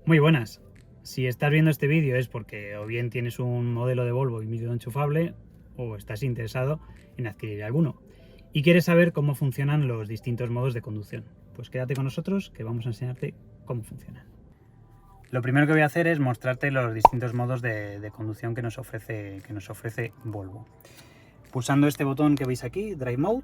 Muy buenas. Si estás viendo este vídeo es porque o bien tienes un modelo de Volvo híbrido enchufable o estás interesado en adquirir alguno y quieres saber cómo funcionan los distintos modos de conducción. Pues quédate con nosotros que vamos a enseñarte cómo funcionan. Lo primero que voy a hacer es mostrarte los distintos modos de conducción que nos ofrece Volvo. Pulsando este botón que veis aquí, Drive Mode,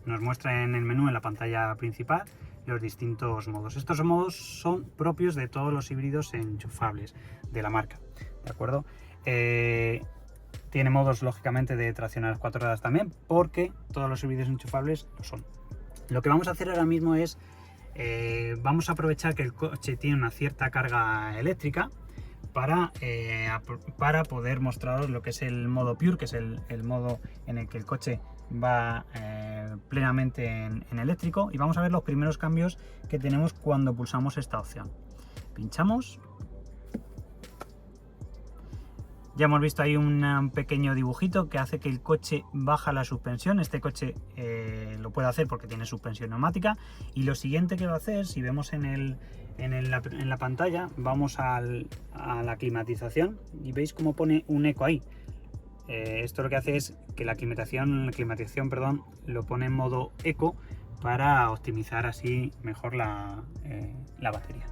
nos muestra en el menú, en la pantalla principal, los distintos modos. Estos modos son propios de todos los híbridos enchufables de la marca, ¿de acuerdo? Tiene modos, lógicamente, de tracción a las 4 ruedas también, porque todos los híbridos enchufables lo son. Lo que vamos a hacer ahora mismo es, vamos a aprovechar que el coche tiene una cierta carga eléctrica para poder mostraros lo que es el modo Pure, que es el modo en el que el coche va plenamente en eléctrico, y vamos a ver los primeros cambios que tenemos cuando pulsamos esta opción. Pinchamos. Ya hemos visto ahí un pequeño dibujito que hace que el coche baja la suspensión. Este coche lo puede hacer porque tiene suspensión neumática. Y lo siguiente que va a hacer, si vemos en la pantalla, vamos a la climatización y veis cómo pone un eco ahí. Esto lo que hace es que la climatización, lo pone en modo eco para optimizar así mejor la batería.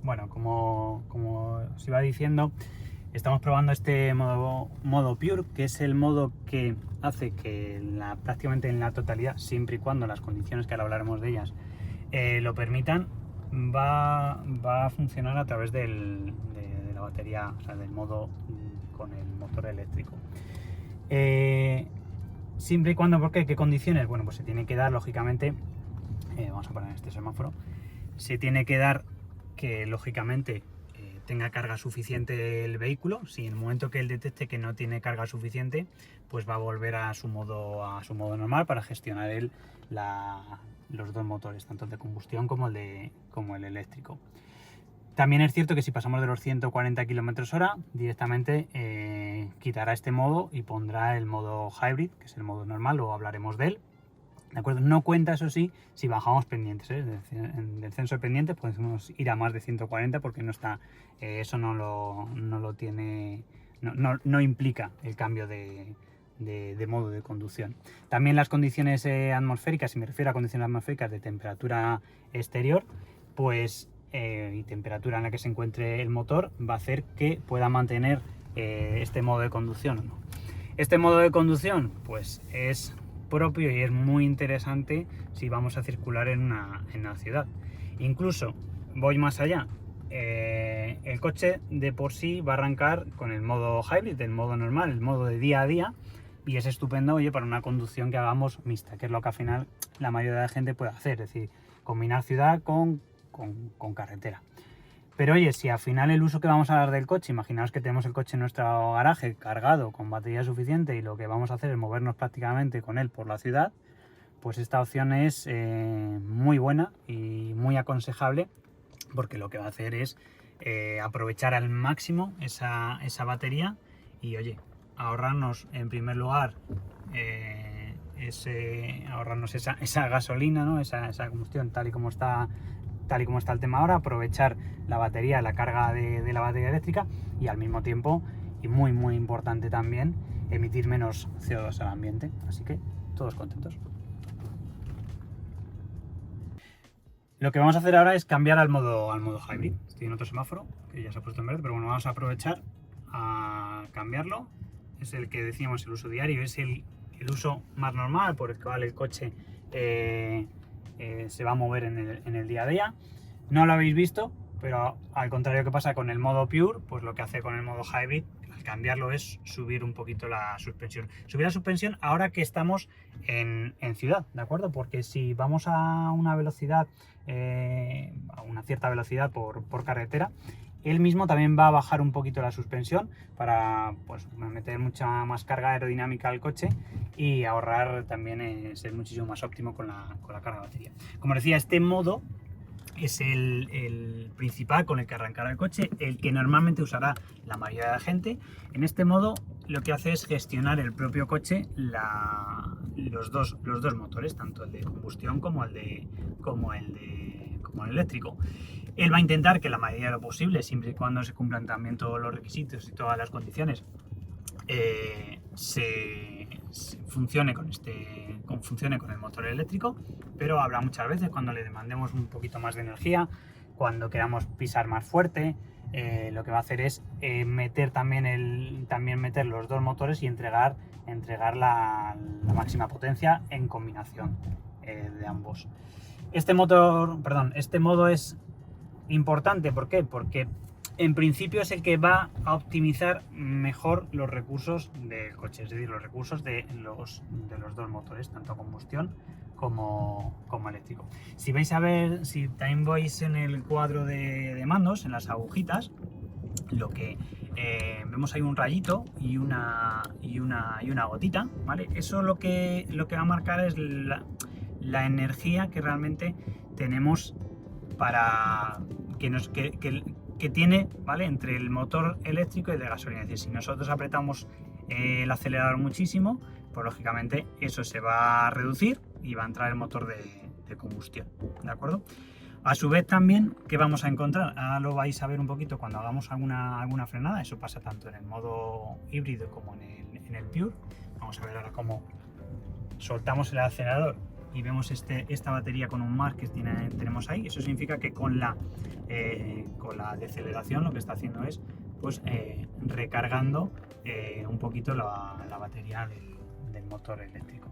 Bueno, como os iba diciendo, estamos probando este modo Pure, que es el modo que hace que prácticamente en la totalidad, siempre y cuando las condiciones, que ahora hablaremos de ellas, lo permitan, va a funcionar a través de la batería, o sea, del modo con el motor eléctrico. Siempre y cuando, ¿por qué? ¿Qué condiciones? Bueno, pues se tiene que dar, lógicamente, vamos a poner este semáforo, se tiene que dar que, lógicamente, tenga carga suficiente el vehículo. Si en el momento que él detecte que no tiene carga suficiente, pues va a volver a su modo normal para gestionar los dos motores, tanto el de combustión como el eléctrico. También es cierto que si pasamos de los 140 km/h, directamente quitará este modo y pondrá el modo hybrid, que es el modo normal, luego hablaremos de él. ¿De acuerdo? No cuenta, eso sí, si bajamos pendientes, ¿eh? En descenso de pendientes podemos ir a más de 140 porque no está, eso no lo tiene, no implica el cambio de modo de conducción. También las condiciones atmosféricas, si me refiero a condiciones atmosféricas de temperatura exterior, pues y temperatura en la que se encuentre el motor, va a hacer que pueda mantener este modo de conducción o no. Este modo de conducción, pues es propio y es muy interesante si vamos a circular en una ciudad. Incluso voy más allá, el coche de por sí va a arrancar con el modo hybrid, el modo normal, el modo de día a día, y es estupendo, oye, para una conducción que hagamos mixta, que es lo que al final la mayoría de la gente puede hacer, es decir, combinar ciudad con carretera. Pero oye, si al final el uso que vamos a dar del coche, imaginaos que tenemos el coche en nuestro garaje cargado con batería suficiente y lo que vamos a hacer es movernos prácticamente con él por la ciudad, pues esta opción es muy buena y muy aconsejable, porque lo que va a hacer es aprovechar al máximo esa batería y, oye, ahorrarnos en primer lugar ahorrarnos esa gasolina, ¿no? esa combustión tal y como está el tema ahora, aprovechar la batería, la carga de la batería eléctrica, y al mismo tiempo, y muy muy importante también, emitir menos CO2 al ambiente. Así que todos contentos. Lo que vamos a hacer ahora es cambiar al modo hybrid. Estoy en otro semáforo que ya se ha puesto en verde, pero bueno, vamos a aprovechar a cambiarlo. Es el que decíamos, el uso diario, es el uso más normal por el cual el coche se va a mover en el día a día. No lo habéis visto, pero al contrario que pasa con el modo Pure, pues lo que hace con el modo hybrid al cambiarlo es subir un poquito la suspensión. Subir la suspensión ahora que estamos en ciudad, ¿de acuerdo? Porque si vamos a una velocidad, a una cierta velocidad por carretera, él mismo también va a bajar un poquito la suspensión para, pues, meter mucha más carga aerodinámica al coche y ahorrar también, ser muchísimo más óptimo con la carga de batería. Como decía, este modo es el principal con el que arrancará el coche, el que normalmente usará la mayoría de la gente. En este modo lo que hace es gestionar el propio coche los dos motores, tanto el de combustión como el eléctrico. Él va a intentar que la mayoría de lo posible, siempre y cuando se cumplan también todos los requisitos y todas las condiciones, funcione con el motor eléctrico, pero habrá muchas veces cuando le demandemos un poquito más de energía, cuando queramos pisar más fuerte, lo que va a hacer es meter meter los dos motores y entregar la máxima potencia en combinación de ambos. Este modo es importante, ¿por qué? Porque en principio es el que va a optimizar mejor los recursos del coche, es decir, los recursos de los dos motores, tanto combustión como eléctrico. Si también veis en el cuadro de mandos, en las agujitas, lo que vemos ahí un rayito y una gotita, ¿vale? Eso lo que va a marcar es la energía que realmente tenemos para que tiene, ¿vale?, entre el motor eléctrico y el de gasolina. Es decir, si nosotros apretamos el acelerador muchísimo, pues lógicamente eso se va a reducir y va a entrar el motor de combustión, ¿de acuerdo? A su vez también, ¿qué vamos a encontrar? Ahora lo vais a ver un poquito cuando hagamos alguna frenada. Eso pasa tanto en el modo híbrido como en el Pure. Vamos a ver ahora cómo soltamos el acelerador y vemos esta batería con un más que tenemos ahí. Eso significa que con la deceleración lo que está haciendo es pues recargando un poquito la batería del motor eléctrico.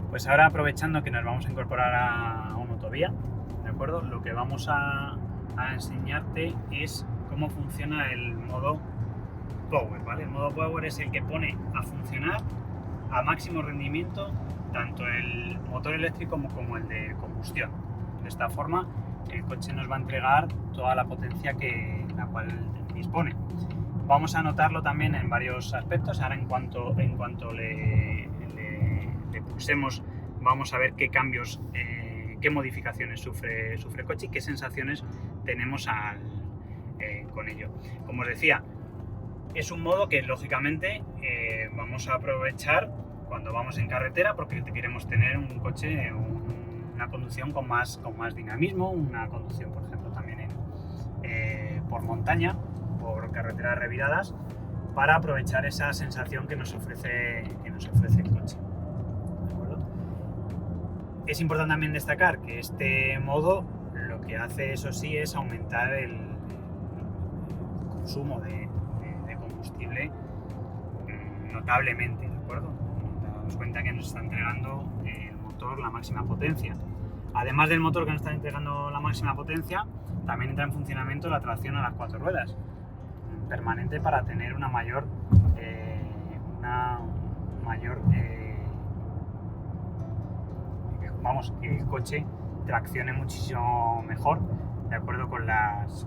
Pues ahora, aprovechando que nos vamos a incorporar a una autovía, ¿de acuerdo? Lo que vamos a enseñarte es cómo funciona el modo Power, ¿vale? El modo Power es el que pone a funcionar a máximo rendimiento tanto el motor eléctrico como el de combustión. De esta forma, el coche nos va a entregar toda la potencia la cual dispone. Vamos a notarlo también en varios aspectos. Ahora, en cuanto le pulsemos, vamos a ver qué cambios, qué modificaciones sufre el coche y qué sensaciones tenemos con ello. Como os decía, es un modo que lógicamente vamos a aprovechar cuando vamos en carretera, porque queremos tener un coche, una conducción con más dinamismo, una conducción, por ejemplo, también por montaña, por carreteras reviradas, para aprovechar esa sensación que nos ofrece el coche. ¿De acuerdo? Es importante también destacar que este modo lo que hace, eso sí, es aumentar el consumo de combustible notablemente, ¿de acuerdo? Damos cuenta que nos está entregando el motor la máxima potencia. Además del motor que nos está entregando la máxima potencia, también entra en funcionamiento la tracción a las 4 ruedas permanente para tener una mayor que el coche traccione muchísimo mejor, de acuerdo con las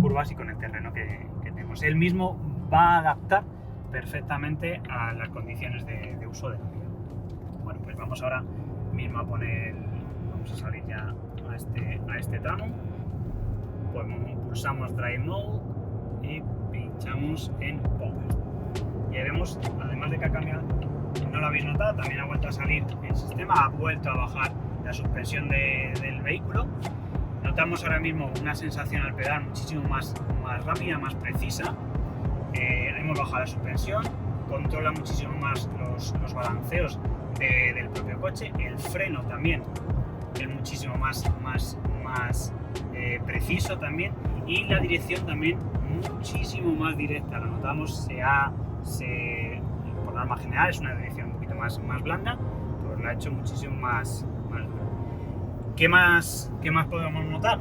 curvas y con el terreno que tenemos. Él mismo va a adaptar perfectamente a las condiciones de uso de la vía. Bueno, pues vamos ahora mismo vamos a salir ya a este tramo. Pues pulsamos Drive Mode y pinchamos en Power. Y ahí vemos, además de que ha cambiado, no lo habéis notado, también ha vuelto a salir el sistema, ha vuelto a bajar la suspensión del vehículo. Notamos ahora mismo una sensación al pedal muchísimo más rápida, más precisa. Hemos bajado la suspensión, controla muchísimo más los balanceos del propio coche. El freno también es muchísimo más preciso también, y la dirección también muchísimo más directa. Lo notamos, por norma general es una dirección un poquito más blanda, pues lo ha hecho muchísimo más dura. ¿Qué más podemos notar?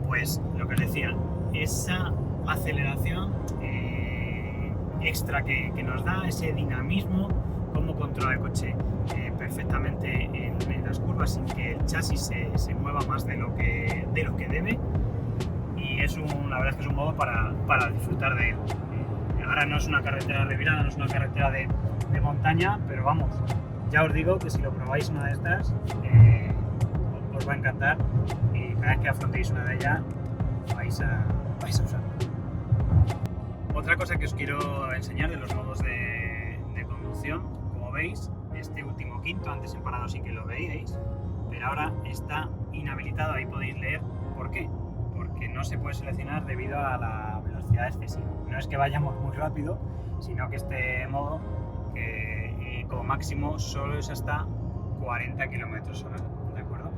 Pues lo que os decía, esa aceleración extra que nos da, ese dinamismo, cómo controla el coche perfectamente en las curvas sin que el chasis se mueva más de lo que debe, y la verdad es que es un modo para disfrutar de él. Ahora no es una carretera revirada, no es una carretera de montaña, pero vamos, ya os digo que si lo probáis una de estas os va a encantar, y cada vez que afrontéis una de ellas vais a usarlo. Otra cosa que os quiero enseñar de los modos de conducción, como veis, este último quinto, antes en parado sí que lo veíais, pero ahora está inhabilitado. Ahí podéis leer por qué. Porque no se puede seleccionar debido a la velocidad excesiva. No es que vayamos muy rápido, sino que este modo, como máximo, solo es hasta 40 km/h, ¿de acuerdo?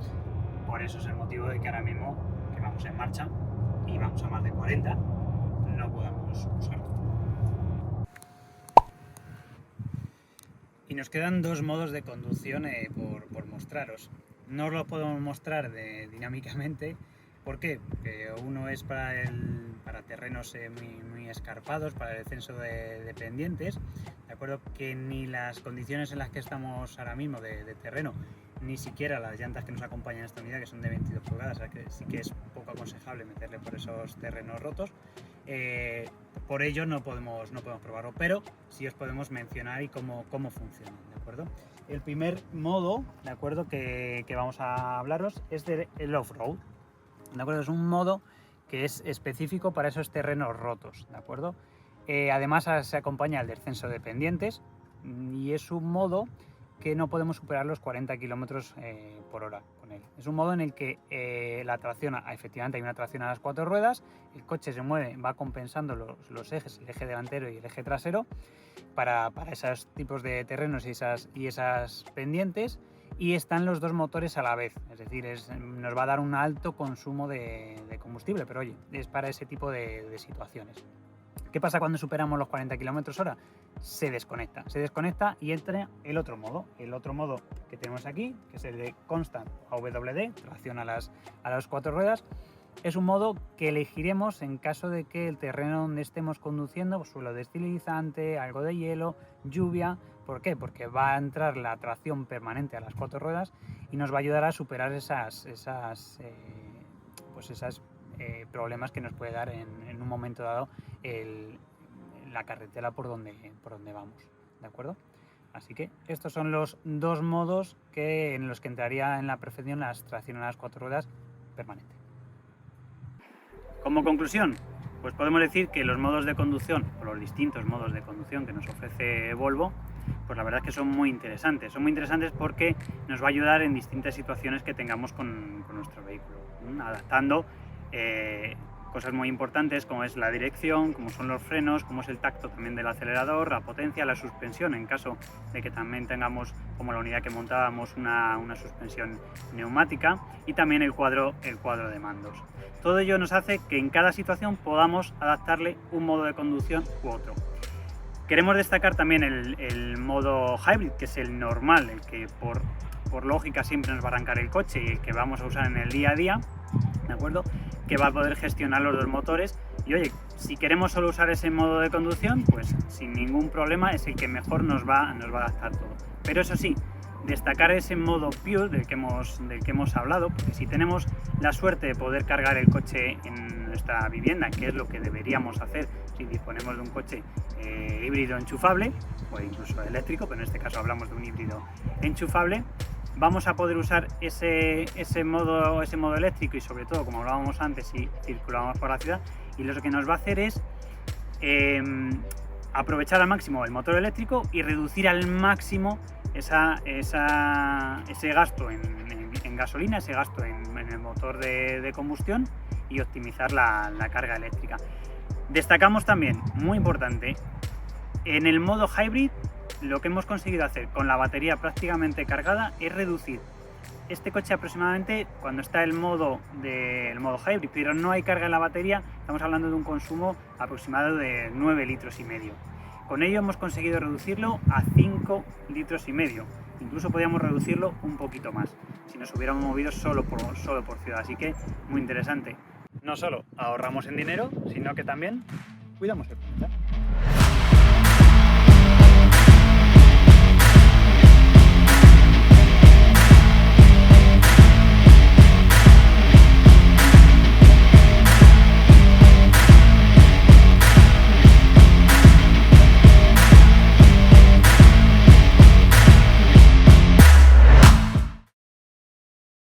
Por eso es el motivo de que ahora mismo, que vamos en marcha y vamos a más de 40, no podamos usarlo. Y nos quedan dos modos de conducción por mostraros. No os los podemos mostrar dinámicamente. ¿Por qué? Porque uno es para terrenos muy escarpados, para el descenso de pendientes, de acuerdo, que ni las condiciones en las que estamos ahora mismo de terreno, ni siquiera las llantas que nos acompañan en esta unidad, que son de 22 pulgadas, o sea que sí que es poco aconsejable meterle por esos terrenos rotos. Por ello no podemos probarlo, pero sí os podemos mencionar y cómo funciona, ¿de acuerdo? El primer modo, ¿de acuerdo?, que vamos a hablaros es del off-road. ¿De acuerdo? Es un modo que es específico para esos terrenos rotos, ¿de acuerdo? Además se acompaña el descenso de pendientes y es un modo que no podemos superar los 40 km/h con él. Es un modo en el que la tracción, efectivamente hay una tracción a las 4 ruedas, el coche se mueve, va compensando los ejes, el eje delantero y el eje trasero para esos tipos de terrenos y esas pendientes. Y están los dos motores a la vez, es decir, nos va a dar un alto consumo de combustible, pero oye, es para ese tipo de situaciones. ¿Qué pasa cuando superamos los 40 km/h? Se desconecta y entra el otro modo que tenemos aquí, que es el de Constant AWD, tracción a las 4 ruedas. Es un modo que elegiremos en caso de que el terreno donde estemos conduciendo, pues, suelo deslizante, algo de hielo, lluvia. ¿Por qué? Porque va a entrar la tracción permanente a las 4 ruedas y nos va a ayudar a superar esos problemas que nos puede dar en un momento dado la carretera por donde vamos, ¿de acuerdo? Así que estos son los dos modos en los que entraría en la perfección la tracción a las 4 ruedas permanente. Como conclusión, pues podemos decir que los modos de conducción, o los distintos modos de conducción que nos ofrece Volvo, pues la verdad es que son muy interesantes. Son muy interesantes porque nos va a ayudar en distintas situaciones que tengamos con nuestro vehículo, adaptando cosas muy importantes como es la dirección, como son los frenos, como es el tacto también del acelerador, la potencia, la suspensión, en caso de que también tengamos, como la unidad que montábamos, una suspensión neumática, y también el cuadro de mandos. Todo ello nos hace que en cada situación podamos adaptarle un modo de conducción u otro. Queremos destacar también el modo hybrid, que es el normal, el que por lógica siempre nos va a arrancar el coche y el que vamos a usar en el día a día, ¿de acuerdo? Que va a poder gestionar los dos motores. Y oye, si queremos solo usar ese modo de conducción, pues sin ningún problema es el que mejor nos va a adaptar todo. Pero eso sí, destacar ese modo Pure del que hemos hablado, porque si tenemos la suerte de poder cargar el coche en nuestra vivienda, que es lo que deberíamos hacer si disponemos de un coche híbrido enchufable, o incluso eléctrico, pero en este caso hablamos de un híbrido enchufable, vamos a poder usar ese modo eléctrico y sobre todo, como hablábamos antes, si circulamos por la ciudad, y lo que nos va a hacer es aprovechar al máximo el motor eléctrico y reducir al máximo ese gasto en gasolina, ese gasto en el motor de combustión y optimizar la carga eléctrica. Destacamos también, muy importante, en el modo hybrid, lo que hemos conseguido hacer con la batería prácticamente cargada es reducir este coche aproximadamente, cuando está el modo hybrid, pero no hay carga en la batería, estamos hablando de un consumo aproximado de 9,5 litros. Con ello hemos conseguido reducirlo a 5,5 litros. Incluso podríamos reducirlo un poquito más si nos hubiéramos movido solo por ciudad. Así que muy interesante. No solo ahorramos en dinero, sino que también cuidamos el planeta.